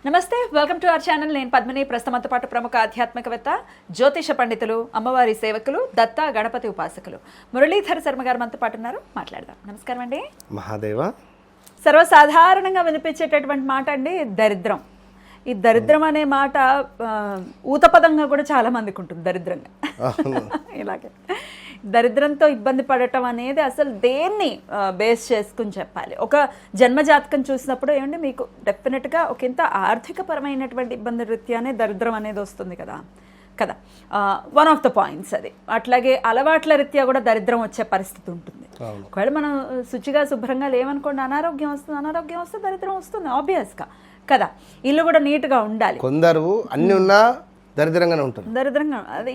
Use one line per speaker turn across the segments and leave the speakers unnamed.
నమస్తే, welcome to our channel. నేను పద్మిని. ప్రస్తుతంతో పాటు ప్రముఖ ఆధ్యాత్మికవేత్త, జ్యోతిష పండితులు, అమ్మవారి సేవకులు, దత్త గణపతి ఉపాసకులు మురళీధర్ శర్మ గారు మనతో పాటు ఉన్నారు. మాట్లాడదాం. నమస్కారం అండి.
మహాదేవ.
సర్వసాధారణంగా వినిపించేటటువంటి మాట అండి దరిద్రం. ఈ దరిద్రం అనే మాట ఊతపదంగా కూడా చాలా మందికి ఉంటుంది. దరిద్రంగా ఇలాగే దరిద్రంతో ఇబ్బంది పడటం అనేది అసలు దేన్ని బేస్ చేసుకుని చెప్పాలి? ఒక జన్మజాతకం చూసినప్పుడు ఏమంటే మీకు డెఫినెట్గా ఒక ఇంత ఆర్థికపరమైనటువంటి ఇబ్బంది రీత్యానే దరిద్రం అనేది వస్తుంది కదా కదా వన్ ఆఫ్ ద పాయింట్స్ అది. అట్లాగే అలవాట్ల రీత్యా కూడా దరిద్రం వచ్చే పరిస్థితి ఉంటుంది. ఒకవేళ మనం శుచిగా శుభ్రంగా లేవనుకోండి, అనారోగ్యం వస్తే దరిద్రం వస్తుంది ఆబ్వియస్గా కదా. ఇల్లు కూడా నీట్గా ఉండాలి.
కొందరు అన్ని ఉన్నా దరిద్రంగానే ఉంటారు.
దరిద్రంగా అది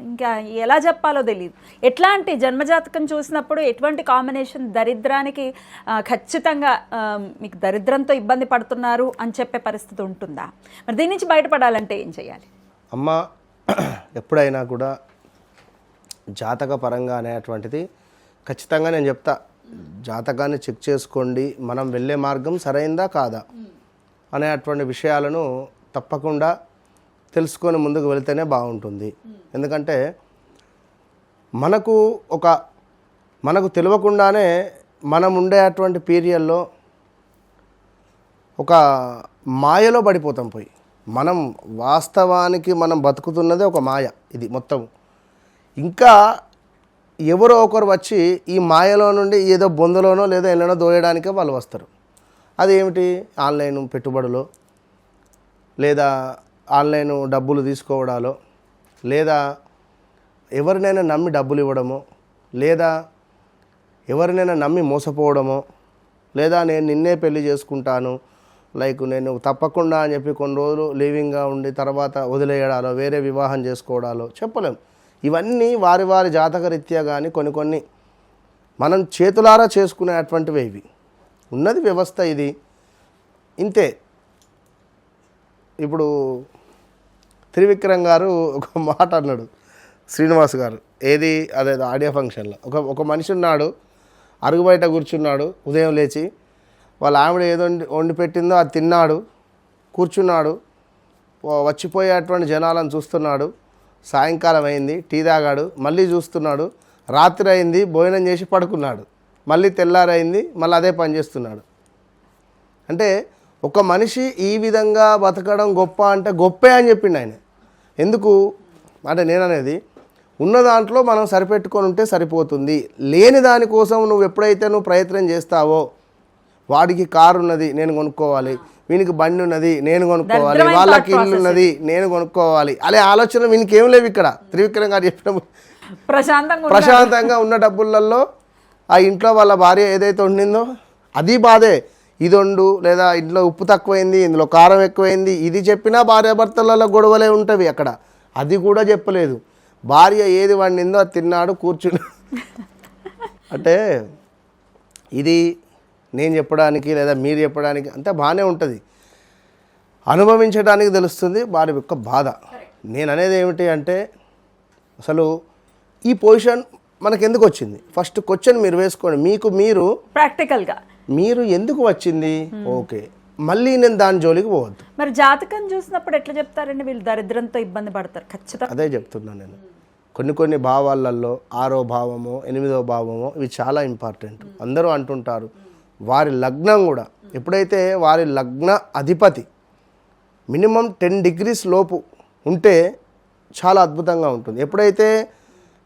ఇంకా ఎలా చెప్పాలో తెలియదు. ఎట్లాంటి జన్మజాతకం చూసినప్పుడు ఎటువంటి కాంబినేషన్ దరిద్రానికి ఖచ్చితంగా మీకు దరిద్రంతో ఇబ్బంది పడుతున్నారు అని చెప్పే పరిస్థితి ఉంటుందా? మరి దీని నుంచి బయటపడాలంటే ఏం చేయాలి?
అమ్మ, ఎప్పుడైనా కూడా జాతక పరంగా అనేటువంటిది ఖచ్చితంగా నేను చెప్తా, జాతకాన్ని చెక్ చేసుకోండి, మనం వెళ్ళే మార్గం సరైందా కాదా అనేటువంటి విషయాలను తప్పకుండా తెలుసుకొని ముందుకు వెళితేనే బాగుంటుంది. ఎందుకంటే మనకు తెలియకుండానే మనం ఉండేటువంటి పీరియడ్లో ఒక మాయలో పడిపోతాం. పోయి మనం వాస్తవానికి మనం బతుకుతున్నదే ఒక మాయ. ఇది మొత్తం ఇంకా ఎవరో ఒకరు వచ్చి ఈ మాయలో నుండి ఏదో బొందలోనో లేదా ఎన్నో దోయడానికే వాళ్ళు వస్తారు. అదేమిటి? ఆన్లైన్ పెట్టుబడులు, లేదా ఆన్లైన్ డబ్బులు తీసుకోవడాలో, లేదా ఎవరినైనా నమ్మి డబ్బులు ఇవ్వడమో, లేదా ఎవరినైనా నమ్మి మోసపోవడమో, లేదా నేను నిన్నే పెళ్లి చేసుకుంటాను, నేను తప్పకుండా అని చెప్పి కొన్ని రోజులు లీవింగ్గా ఉండి తర్వాత వదిలేయడాలో, వేరే వివాహం చేసుకోవడాలో చెప్పలేం. ఇవన్నీ వారి వారి జాతకరీత్యా కానీ కొన్ని మనం చేతులారా చేసుకునేటువంటివి ఇవి. ఉన్నది వ్యవస్థ ఇది ఇంతే. ఇప్పుడు త్రివిక్రమ్ గారు ఒక మాట అన్నాడు, శ్రీనివాస్ గారు, ఏది అదే ఆడియో ఫంక్షన్లో. ఒక మనిషి ఉన్నాడు, అరుగు బయట కూర్చున్నాడు. ఉదయం లేచి వాళ్ళ ఆవిడ ఏదో వండి పెట్టిందో అది తిన్నాడు, కూర్చున్నాడు, వచ్చిపోయేటువంటి జనాలను చూస్తున్నాడు. సాయంకాలం అయింది, టీ తాగాడు, మళ్ళీ చూస్తున్నాడు. రాత్రి అయింది, భోజనం చేసి పడుకున్నాడు. మళ్ళీ తెల్లారైంది, మళ్ళీ అదే పని చేస్తున్నాడు. అంటే ఒక మనిషి ఈ విధంగా బతకడం గొప్ప అంటే గొప్పే అని చెప్పిండు ఆయన. ఎందుకు అంటే నేననేది, ఉన్న దాంట్లో మనం సరిపెట్టుకొని ఉంటే సరిపోతుంది. లేని దానికోసం నువ్వు ఎప్పుడైతే ప్రయత్నం చేస్తావో, వాడికి కారు ఉన్నది నేను కొనుక్కోవాలి, వీనికి బండి ఉన్నది నేను కొనుక్కోవాలి, వాళ్ళకి ఇల్లు ఉన్నది నేను కొనుక్కోవాలి అనే ఆలోచన వీనికి ఏం లేవు. ఇక్కడ త్రివిక్రమ్ గారు చెప్పిన ప్రశాంతంగా ఉన్న డబ్బులలో ఆ ఇంట్లో వాళ్ళ భార్య ఏదైతే ఉండిందో అది బాధే. ఇది వండు, లేదా ఇంట్లో ఉప్పు తక్కువైంది, ఇందులో కారం ఎక్కువైంది, ఇది చెప్పినా భార్యాభర్తలలో గొడవలే ఉంటవి. అక్కడ అది కూడా చెప్పలేదు. భార్య ఏది వండిందో అది తిన్నాడు, కూర్చున్నాడు. అంటే ఇది నేను చెప్పడానికి లేదా మీరు చెప్పడానికి అంతే బాగానే ఉంటుంది, అనుభవించడానికి తెలుస్తుంది వారి యొక్క బాధ. నేను అనేది ఏమిటి అంటే, అసలు ఈ పొజిషన్ మనకు ఎందుకు వచ్చింది? ఫస్ట్ క్వశ్చన్ మీరు వేసుకోండి, మీకు మీరు
ప్రాక్టికల్గా
మీరు ఎందుకు వచ్చింది? ఓకే, మళ్ళీ నేను దాని జోలికి పోవద్దు.
మరి జాతకం చూసినప్పుడు ఎట్లా చెప్తారండి వీళ్ళు దరిద్రంతో ఇబ్బంది పడతారు? ఖచ్చితంగా
అదే చెప్తున్నాను నేను. కొన్ని భావాలలో 6వ భావమో 8వ భావమో ఇవి చాలా ఇంపార్టెంట్. అందరూ అంటుంటారు. వారి లగ్నం కూడా ఎప్పుడైతే వారి లగ్న అధిపతి మినిమం 10 degrees లోపు ఉంటే చాలా అద్భుతంగా ఉంటుంది. ఎప్పుడైతే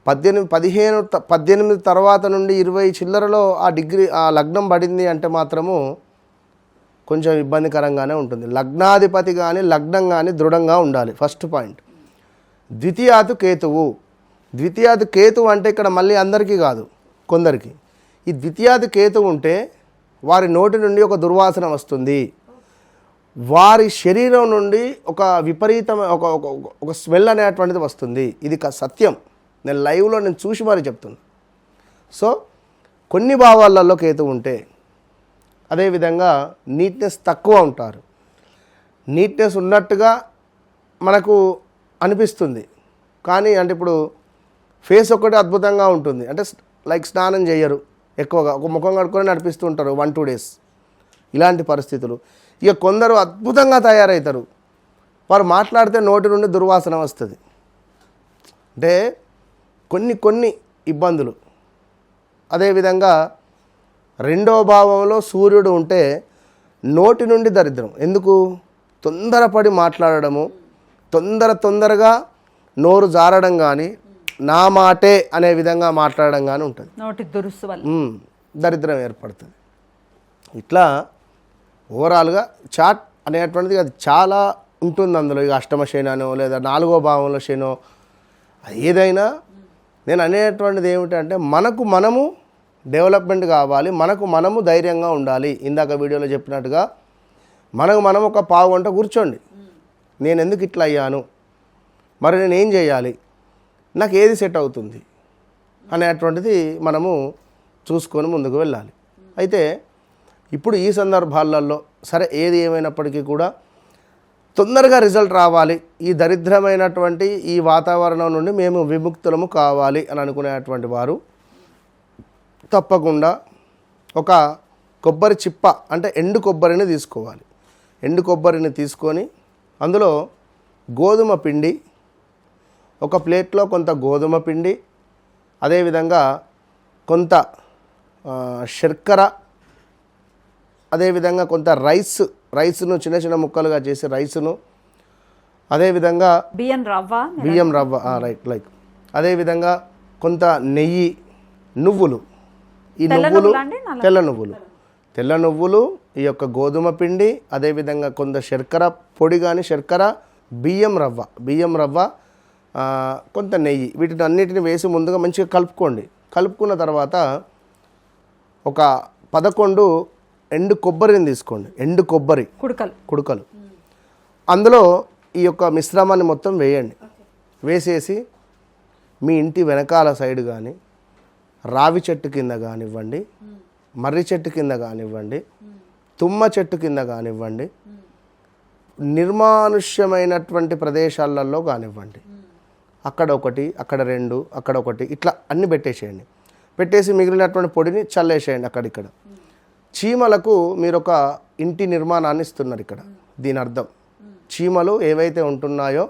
18 తర్వాత నుండి 20 చిల్లరలో ఆ లగ్నం పడింది అంటే మాత్రము కొంచెం ఇబ్బందికరంగానే ఉంటుంది. లగ్నాధిపతి కానీ లగ్నం కానీ దృఢంగా ఉండాలి. First point. ద్వితీయాతు కేతువు అంటే ఇక్కడ మళ్ళీ అందరికీ కాదు, కొందరికి. ఈ ద్వితీయాతు కేతువు ఉంటే వారి నోటి నుండి ఒక దుర్వాసన వస్తుంది, వారి శరీరం నుండి ఒక విపరీతమైన ఒక స్మెల్ అనేటువంటిది వస్తుంది. ఇది సత్యం. నేను లైవ్లో చూసి మరి చెప్తున్నా. సో కొన్ని భావాలలో కేతు ఉంటే, అదేవిధంగా నీట్నెస్ తక్కువ ఉంటారు. నీట్నెస్ ఉన్నట్టుగా మనకు అనిపిస్తుంది, కానీ అంటే ఇప్పుడు ఫేస్ ఒకటి అద్భుతంగా ఉంటుంది, అంటే స్నానం చేయరు, ఎక్కువగా ఒక ముఖం కడుక్కొని నడిపిస్తూ ఉంటారు 1-2 days. ఇలాంటి పరిస్థితులు. ఇక కొందరు అద్భుతంగా తయారవుతారు, వారు మాట్లాడితే నోటి నుండి దుర్వాసన వస్తుంది. అంటే కొన్ని ఇబ్బందులు. అదేవిధంగా రెండో భావంలో సూర్యుడు ఉంటే నోటి నుండి దరిద్రం. ఎందుకు? తొందరపడి మాట్లాడడము, తొందరగా నోరు జారడం కానీ, నా మాటే అనే విధంగా మాట్లాడడం కానీ ఉంటుంది.
నోటి దురుసు వల్ల
దరిద్రం ఏర్పడుతుంది. ఇట్లా ఓవరాల్గా చాట్ అనేటువంటిది అది చాలా ఉంటుంది. అందులో ఇక అష్టమ శనో లేదా 4వ భావంలో శనో ఏదైనా నేను అనేటువంటిది ఏమిటంటే మనకు మనము డెవలప్మెంట్ కావాలి, మనకు మనము ధైర్యంగా ఉండాలి. ఇందాక వీడియోలో చెప్పినట్టుగా మనకు మనం ఒక పావు గంట కూర్చోండి, నేను ఎందుకు ఇట్లా అయ్యాను, మరి నేను ఏం చేయాలి, నాకు ఏది సెట్ అవుతుంది అనేటువంటిది మనము చూసుకొని ముందుకు వెళ్ళాలి. అయితే ఇప్పుడు ఈ సందర్భాలలో సరే ఏది ఏమైనప్పటికీ కూడా తొందరగా రిజల్ట్ రావాలి, ఈ దరిద్రమైనటువంటి ఈ వాతావరణం నుండి మేము విముక్తులము కావాలి అని అనుకునేటువంటి వారు తప్పకుండా ఒక కొబ్బరి చిప్ప అంటే ఎండు కొబ్బరిని తీసుకోవాలి. ఎండు కొబ్బరిని తీసుకొని అందులో గోధుమ పిండి, ఒక ప్లేట్లో కొంత గోధుమ పిండి, అదేవిధంగా కొంత శర్కర, అదేవిధంగా కొంత రైస్ను చిన్న చిన్న ముక్కలుగా చేసి రైసును, అదేవిధంగా బియ్యం రవ్వ రైట్ లైక్, అదేవిధంగా కొంత నెయ్యి, నువ్వులు, ఈ నువ్వులు తెల్ల నువ్వులు, ఈ యొక్క గోధుమ పిండి, అదేవిధంగా కొంత శర్కర పొడి కానీ శర్కర, బియ్యం రవ్వ కొంత నెయ్యి, వీటిని అన్నిటిని వేసి ముందుగా మంచిగా కలుపుకోండి. కలుపుకున్న తర్వాత ఒక 11 ఎండు కొబ్బరిని తీసుకోండి, ఎండు కొబ్బరి కుడకలు, అందులో ఈ యొక్క మిశ్రమాన్ని మొత్తం వేయండి. వేసేసి మీ ఇంటి వెనకాల సైడ్ కానీ, రావి చెట్టు కింద కానివ్వండి, మర్రి చెట్టు కింద కానివ్వండి, తుమ్మ చెట్టు కింద కానివ్వండి, నిర్మానుష్యమైనటువంటి ప్రదేశాలలో కానివ్వండి, అక్కడ ఒకటి, అక్కడ 2, అక్కడ ఒకటి, ఇట్లా అన్నీ పెట్టేసేయండి. పెట్టేసి మిగిలినటువంటి పొడిని చల్లేసేయండి అక్కడిక్కడ. చీమలకు మీరు ఒక ఇంటి నిర్మాణాన్ని ఇస్తున్నారు ఇక్కడ. దీని అర్థం చీమలు ఏవైతే ఉంటున్నాయో,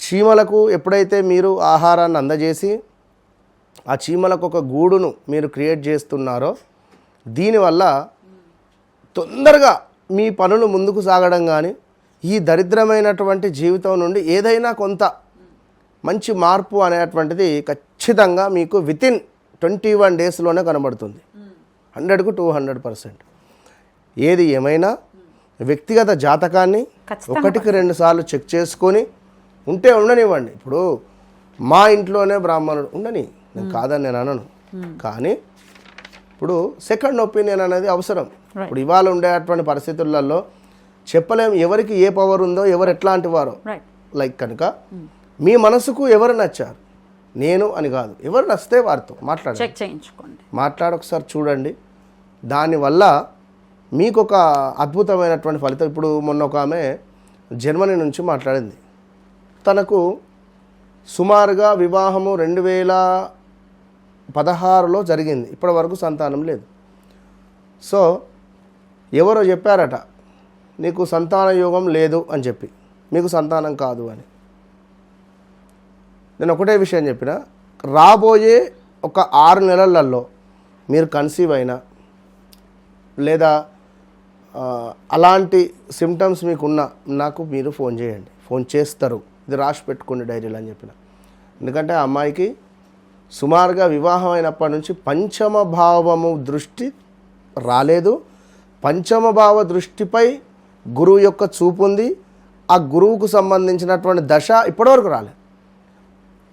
చీమలకు ఎప్పుడైతే మీరు ఆహారాన్ని అందజేసి ఆ చీమలకు ఒక గూడును మీరు క్రియేట్ చేస్తున్నారో, దీనివల్ల తొందరగా మీ పనులు ముందుకు సాగడం కానీ, ఈ దరిద్రమైనటువంటి జీవితం నుండి ఏదైనా కొంత మంచి మార్పు అనేటువంటిది ఖచ్చితంగా మీకు వితిన్ 21 డేస్లోనే కనబడుతుంది. 100కు 200%. ఏది ఏమైనా వ్యక్తిగత జాతకాన్ని 1కి 2 సార్లు చెక్ చేసుకొని ఉంటే ఉండనివ్వండి. ఇప్పుడు మా ఇంట్లోనే బ్రాహ్మణుడు ఉండని, నేను కాదని నేను అనను, కానీ ఇప్పుడు సెకండ్ ఒపీనియన్ అనేది అవసరం. ఇప్పుడు ఇవాళ ఉండేటువంటి పరిస్థితులలో చెప్పలేము ఎవరికి ఏ పవర్ ఉందో, ఎవరు ఎట్లాంటి వారో. లైక్ కనుక మీ మనసుకు ఎవరు నచ్చారు, నేను అని కాదు, ఎవరు నచ్చితే వారితో మాట్లాడి ఒకసారి చూడండి. దానివల్ల మీకు ఒక అద్భుతమైనటువంటి ఫలితం. ఇప్పుడు మొన్న ఒక ఆమె జర్మనీ నుంచి మాట్లాడింది. తనకు సుమారుగా వివాహము 2016లో జరిగింది, ఇప్పటి వరకు సంతానం లేదు. సో ఎవరో చెప్పారట, నీకు సంతాన యోగం లేదు అని చెప్పి, మీకు సంతానం కాదు అని. నేను ఒకటే విషయం చెప్పిన, రాబోయే ఒక 6 నెలలలో మీరు కన్సీవ్ అయినా లేదా అలాంటి సిమ్టమ్స్ మీకున్న నాకు మీరు ఫోన్ చేయండి, ఫోన్ చేస్తారు, ఇది రాసి పెట్టుకోండి డైరీలో అని చెప్పిన. ఎందుకంటే ఆ అమ్మాయికి సుమారుగా వివాహం అయినప్పటి నుంచి పంచమ భావము దృష్టి రాలేదు. పంచమ భావ దృష్టిపై గురువు యొక్క చూపు ఉంది. ఆ గురువుకు సంబంధించినటువంటి దశ ఇప్పటివరకు రాలేదు.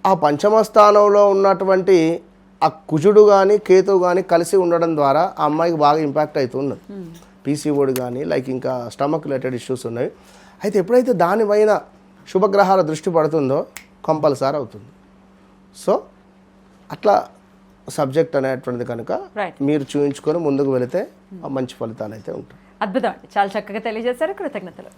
ఆ పంచమ స్థానంలో ఉన్నటువంటి ఆ కుజుడు కానీ కేతువు కానీ కలిసి ఉండడం ద్వారా ఆ అమ్మాయికి బాగా ఇంపాక్ట్ అవుతున్నది. పీసీఓడి కానీ లైక్ ఇంకా స్టమక్ రిలేటెడ్ ఇష్యూస్ ఉన్నాయి. అయితే ఎప్పుడైతే దానిపైన శుభగ్రహాల దృష్టి పడుతుందో కంపల్సరీ అవుతుంది. సో అట్లా సబ్జెక్ట్ అనేటువంటిది కనుక మీరు చూపించుకొని ముందుకు వెళితే మంచి ఫలితాలు అయితే ఉంటాయి.
అద్భుతం అండి, చాలా చక్కగా తెలియజేశారు, కృతజ్ఞతలు.